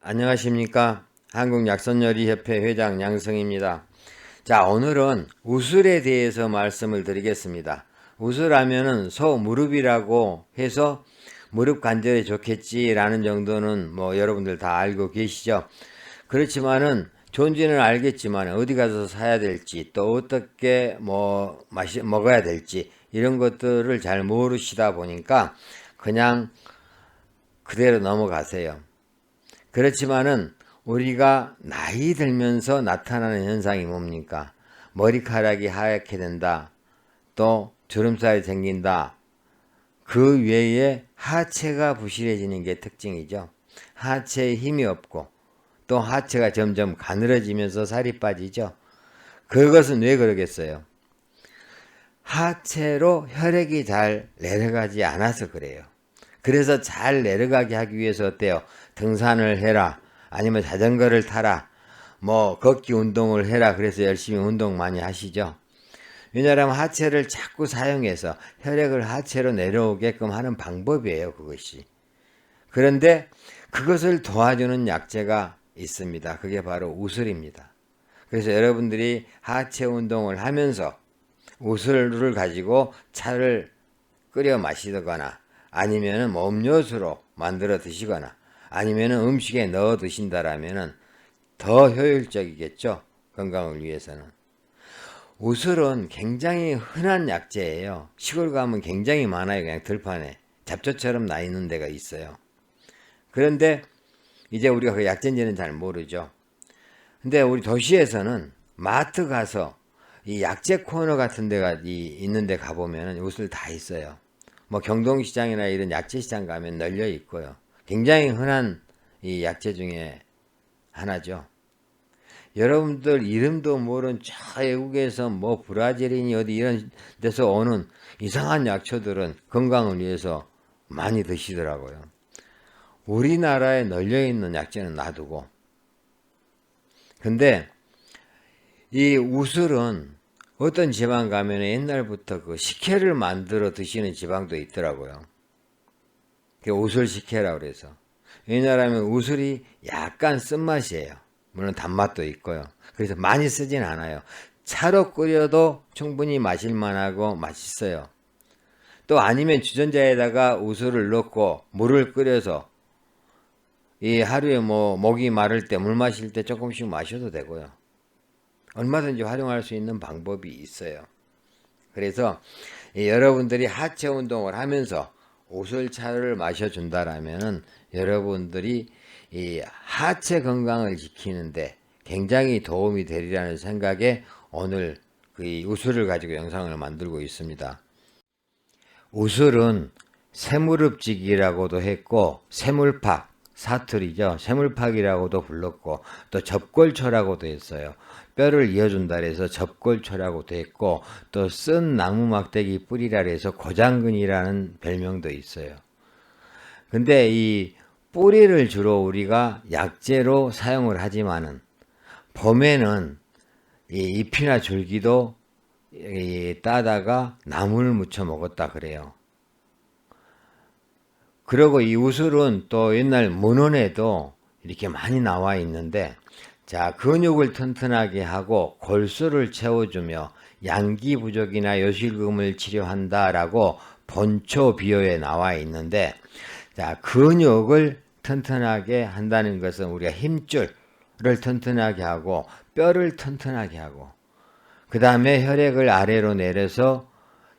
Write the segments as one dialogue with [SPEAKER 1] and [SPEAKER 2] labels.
[SPEAKER 1] 안녕하십니까. 한국약선요리협회 회장 양성입니다. 자, 오늘은 우슬에 대해서 말씀을 드리겠습니다. 우슬하면은 소무릎이라고 해서 무릎 관절에 좋겠지라는 정도는 여러분들 다 알고 계시죠. 그렇지만은 존재는 알겠지만 어디 가서 사야 될지 또 어떻게 먹어야 될지 이런 것들을 잘 모르시다 보니까 그냥 그대로 넘어가세요. 그렇지만은 우리가 나이 들면서 나타나는 현상이 뭡니까? 머리카락이 하얗게 된다. 또 주름살이 생긴다. 그 외에 하체가 부실해지는 게 특징이죠. 하체에 힘이 없고 또 하체가 점점 가늘어지면서 살이 빠지죠. 그것은 왜 그러겠어요? 하체로 혈액이 잘 내려가지 않아서 그래요. 그래서 잘 내려가게 하기 위해서 어때요? 등산을 해라. 아니면 자전거를 타라. 걷기 운동을 해라. 그래서 열심히 운동 많이 하시죠. 왜냐하면 하체를 자꾸 사용해서 혈액을 하체로 내려오게끔 하는 방법이에요. 그것이. 그런데 그것을 도와주는 약재가 있습니다. 그게 바로 우슬입니다. 그래서 여러분들이 하체 운동을 하면서 우슬을 가지고 차를 끓여 마시거나 아니면은 음료수로 만들어 드시거나 아니면은 음식에 넣어 드신다라면은 더 효율적이겠죠. 건강을 위해서는. 우슬은 굉장히 흔한 약재예요. 시골 가면 굉장히 많아요. 그냥 들판에 잡초처럼 나 있는 데가 있어요. 그런데 이제 우리가 그 약재인지는 잘 모르죠. 근데 우리 도시에서는 마트 가서 이 약재 코너 같은 데가 있는 데 가보면 우슬 다 있어요. 경동시장이나 이런 약재시장 가면 널려 있고요. 굉장히 흔한 이 약재 중에 하나죠. 여러분들 이름도 모른 저 외국에서 브라질이니 어디 이런 데서 오는 이상한 약초들은 건강을 위해서 많이 드시더라고요. 우리나라에 널려 있는 약재는 놔두고. 근데 이 우슬은 어떤 지방 가면 옛날부터 그 식혜를 만들어 드시는 지방도 있더라고요. 그 우슬 식혜라고 그래서. 왜냐하면 우슬이 약간 쓴맛이에요. 물론 단맛도 있고요. 그래서 많이 쓰진 않아요. 차로 끓여도 충분히 마실만하고 맛있어요. 또 아니면 주전자에다가 우슬을 넣고 물을 끓여서 이 하루에 목이 마를 때 물 마실 때 조금씩 마셔도 되고요. 얼마든지 활용할 수 있는 방법이 있어요. 그래서 여러분들이 하체 운동을 하면서 우슬차를 마셔준다라면은 여러분들이 이 하체 건강을 지키는데 굉장히 도움이 되리라는 생각에 오늘 그 우슬을 가지고 영상을 만들고 있습니다. 우슬은 새무릎지기라고도 했고 새물팍, 사투리죠. 새물팍이라고도 불렀고 또 접골초라고도 했어요. 뼈를 이어준다 해서 접골초라고도 했고 또 쓴 나무 막대기 뿌리라 해서 고장근이라는 별명도 있어요. 근데 이 뿌리를 주로 우리가 약재로 사용을 하지만은 봄에는 이 잎이나 줄기도 따다가 나물을 무쳐 먹었다 그래요. 그리고 이 우슬은 또 옛날 문헌에도 이렇게 많이 나와 있는데, 자, 근육을 튼튼하게 하고 골수를 채워주며 양기 부족이나 요실금을 치료한다라고 본초 비유에 나와 있는데, 자, 근육을 튼튼하게 한다는 것은 우리가 힘줄을 튼튼하게 하고 뼈를 튼튼하게 하고 그 다음에 혈액을 아래로 내려서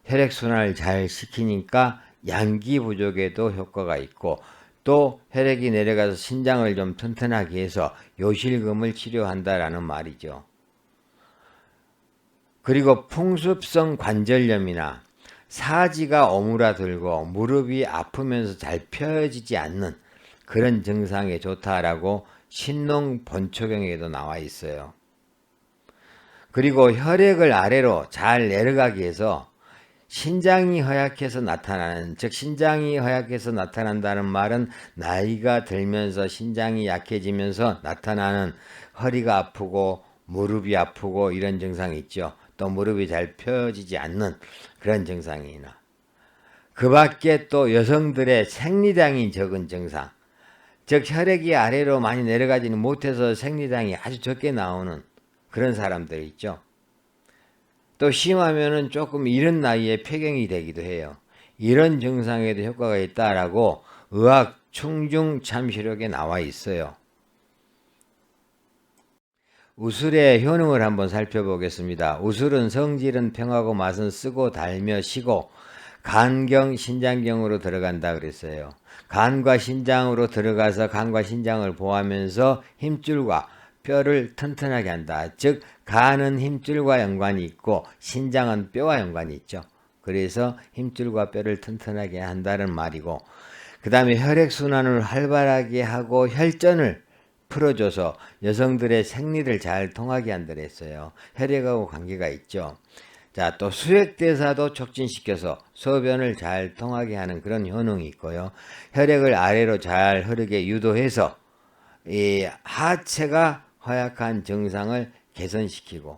[SPEAKER 1] 혈액순환을 잘 시키니까 양기 부족에도 효과가 있고 또 혈액이 내려가서 신장을 좀 튼튼하게 해서 요실금을 치료한다라는 말이죠. 그리고 풍습성 관절염이나 사지가 오므라들고 무릎이 아프면서 잘 펴지지 않는 그런 증상에 좋다라고 신농 본초경에도 나와 있어요. 그리고 혈액을 아래로 잘 내려가게 해서 신장이 허약해서 나타나는, 즉 신장이 허약해서 나타난다는 말은 나이가 들면서 신장이 약해지면서 나타나는 허리가 아프고 무릎이 아프고 이런 증상이 있죠. 또 무릎이 잘 펴지지 않는 그런 증상이나 그 밖에 또 여성들의 생리량이 적은 증상, 즉 혈액이 아래로 많이 내려가지는 못해서 생리량이 아주 적게 나오는 그런 사람들 있죠. 또 심하면은 조금 이른 나이에 폐경이 되기도 해요. 이런 증상에도 효과가 있다라고 의학 충중 참시록에 나와 있어요. 우술의 효능을 한번 살펴보겠습니다. 우술은 성질은 평하고 맛은 쓰고 달며 시고 간경, 신장경으로 들어간다 그랬어요. 간과 신장으로 들어가서 간과 신장을 보호하면서 힘줄과 뼈를 튼튼하게 한다. 즉 간은 힘줄과 연관이 있고 신장은 뼈와 연관이 있죠. 그래서 힘줄과 뼈를 튼튼하게 한다는 말이고, 그 다음에 혈액순환을 활발하게 하고 혈전을 풀어줘서 여성들의 생리를 잘 통하게 한다 그랬어요. 혈액하고 관계가 있죠. 자, 또 수액대사도 촉진시켜서 소변을 잘 통하게 하는 그런 효능이 있고요. 혈액을 아래로 잘 흐르게 유도해서 이 하체가 허약한 증상을 개선시키고,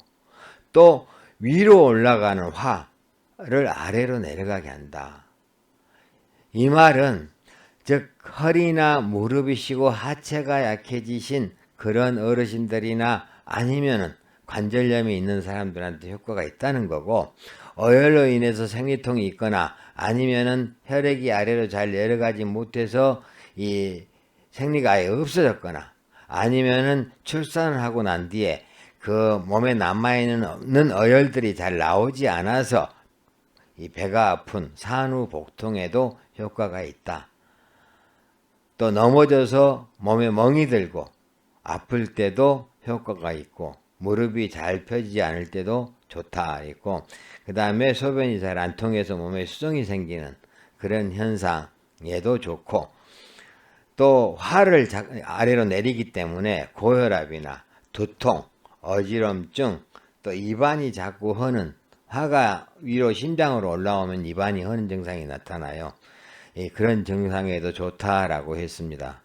[SPEAKER 1] 또 위로 올라가는 화를 아래로 내려가게 한다. 이 말은 즉 허리나 무릎이 쉬고 하체가 약해지신 그런 어르신들이나 아니면은 관절염이 있는 사람들한테 효과가 있다는 거고, 어혈로 인해서 생리통이 있거나 아니면은 혈액이 아래로 잘 내려가지 못해서 이 생리가 아예 없어졌거나 아니면은 출산을 하고 난 뒤에 그 몸에 남아있는 어혈들이 잘 나오지 않아서 이 배가 아픈 산후 복통에도 효과가 있다. 또 넘어져서 몸에 멍이 들고 아플 때도 효과가 있고, 무릎이 잘 펴지지 않을 때도 좋다 있고, 그 다음에 소변이 잘 안 통해서 몸에 수정이 생기는 그런 현상에도 좋고, 또 화를 아래로 내리기 때문에 고혈압이나 두통, 어지럼증, 또 입안이 자꾸 허는, 화가 위로 심장으로 올라오면 입안이 허는 증상이 나타나요. 그런 증상에도 좋다라고 했습니다.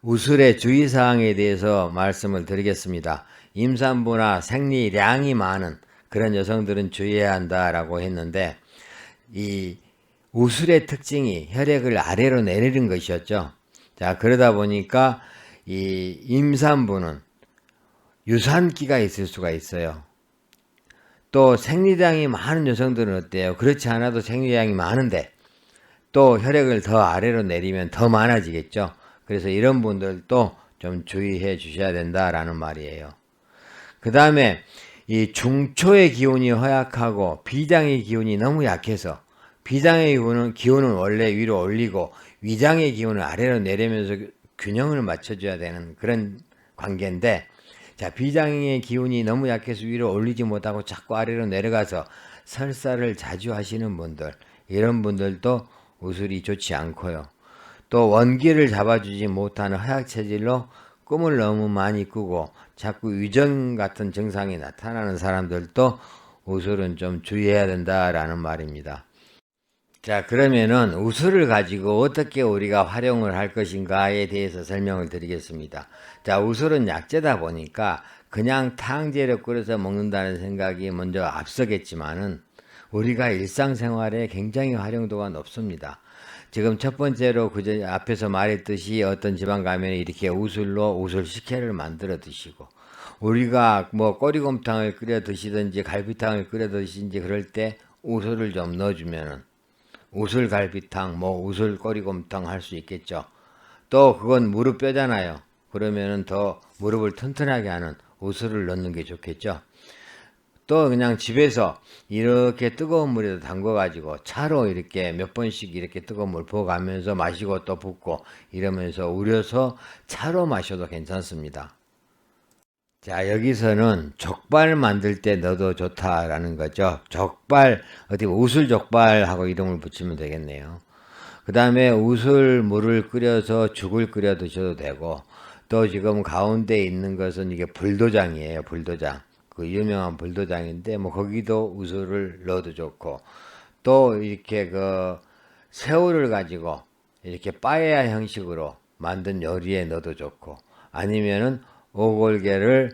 [SPEAKER 1] 우술의 주의사항에 대해서 말씀을 드리겠습니다. 임산부나 생리량이 많은 그런 여성들은 주의해야 한다라고 했는데, 이 우술의 특징이 혈액을 아래로 내리는 것이었죠. 자, 그러다 보니까 이 임산부는 유산기가 있을 수가 있어요. 또 생리량이 많은 여성들은 어때요? 그렇지 않아도 생리량이 많은데 또 혈액을 더 아래로 내리면 더 많아지겠죠. 그래서 이런 분들도 좀 주의해 주셔야 된다라는 말이에요. 그 다음에 이 중초의 기운이 허약하고 비장의 기운이 너무 약해서, 비장의 기운은 원래 위로 올리고 위장의 기운을 아래로 내리면서 균형을 맞춰줘야 되는 그런 관계인데, 자, 비장의 기운이 너무 약해서 위로 올리지 못하고 자꾸 아래로 내려가서 설사를 자주 하시는 분들, 이런 분들도 우술이 좋지 않고요. 또 원기를 잡아주지 못하는 허약체질로 꿈을 너무 많이 꾸고 자꾸 위전 같은 증상이 나타나는 사람들도 우술은 좀 주의해야 된다라는 말입니다. 자, 그러면은 우술을 가지고 어떻게 우리가 활용을 할 것인가에 대해서 설명을 드리겠습니다. 자, 우술은 약재다 보니까 그냥 탕제로 끓여서 먹는다는 생각이 먼저 앞서겠지만은 우리가 일상생활에 굉장히 활용도가 높습니다. 지금 첫 번째로 그저 앞에서 말했듯이 어떤 지방 가면 이렇게 우술로 우술 식혜를 만들어 드시고, 우리가 뭐 꼬리곰탕을 끓여 드시든지 갈비탕을 끓여 드시든지 그럴 때 우술을 좀 넣어주면은 우술 갈비탕, 뭐 우술 꼬리곰탕 할 수 있겠죠. 또 그건 무릎 뼈잖아요. 그러면은 더 무릎을 튼튼하게 하는 우술을 넣는 게 좋겠죠. 또 그냥 집에서 이렇게 뜨거운 물에다 담궈 가지고 차로 이렇게 몇 번씩 이렇게 뜨거운 물 부어가면서 마시고 또 붓고 이러면서 우려서 차로 마셔도 괜찮습니다. 자, 여기서는 족발 만들 때 넣어도 좋다라는 거죠. 족발, 어디 우술족발하고 이름을 붙이면 되겠네요. 그 다음에 우술물을 끓여서 죽을 끓여 드셔도 되고, 또 지금 가운데 있는 것은 이게 불도장이에요. 불도장. 그 유명한 불도장인데 뭐 거기도 우술을 넣어도 좋고, 또 이렇게 그 새우를 가지고 이렇게 빠에야 형식으로 만든 요리에 넣어도 좋고, 아니면은 오골계를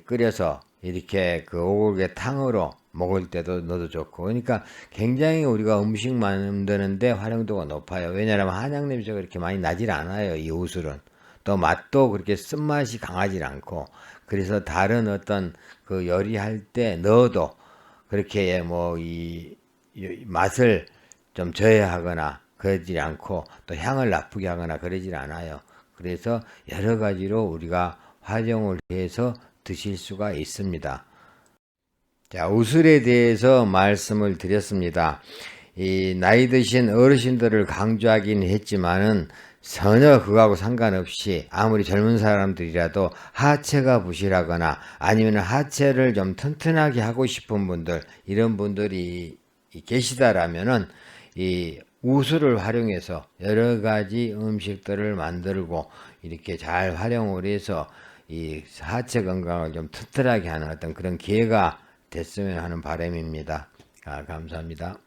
[SPEAKER 1] 끓여서 이렇게 그 오골계 탕으로 먹을 때도 넣어도 좋고. 그러니까 굉장히 우리가 음식 만드는데 활용도가 높아요. 왜냐하면 한약 냄새가 그렇게 많이 나질 않아요, 이 우술은. 또 맛도 그렇게 쓴맛이 강하지 않고. 그래서 다른 어떤 그 요리할 때 넣어도 그렇게 뭐 이 맛을 좀 저해하거나 그러지 않고, 또 향을 나쁘게 하거나 그러질 않아요. 그래서 여러 가지로 우리가 활용을 해서 드실 수가 있습니다. 자, 우술에 대해서 말씀을 드렸습니다. 이 나이 드신 어르신들을 강조하긴 했지만은 전혀 그거하고 상관없이 아무리 젊은 사람들이라도 하체가 부실하거나 아니면 하체를 좀 튼튼하게 하고 싶은 분들, 이런 분들이 계시다라면은 이 우술을 활용해서 여러 가지 음식들을 만들고 이렇게 잘 활용을 해서 이 하체 건강을 좀 튼튼하게 하는 어떤 그런 기회가 됐으면 하는 바람입니다. 감사합니다.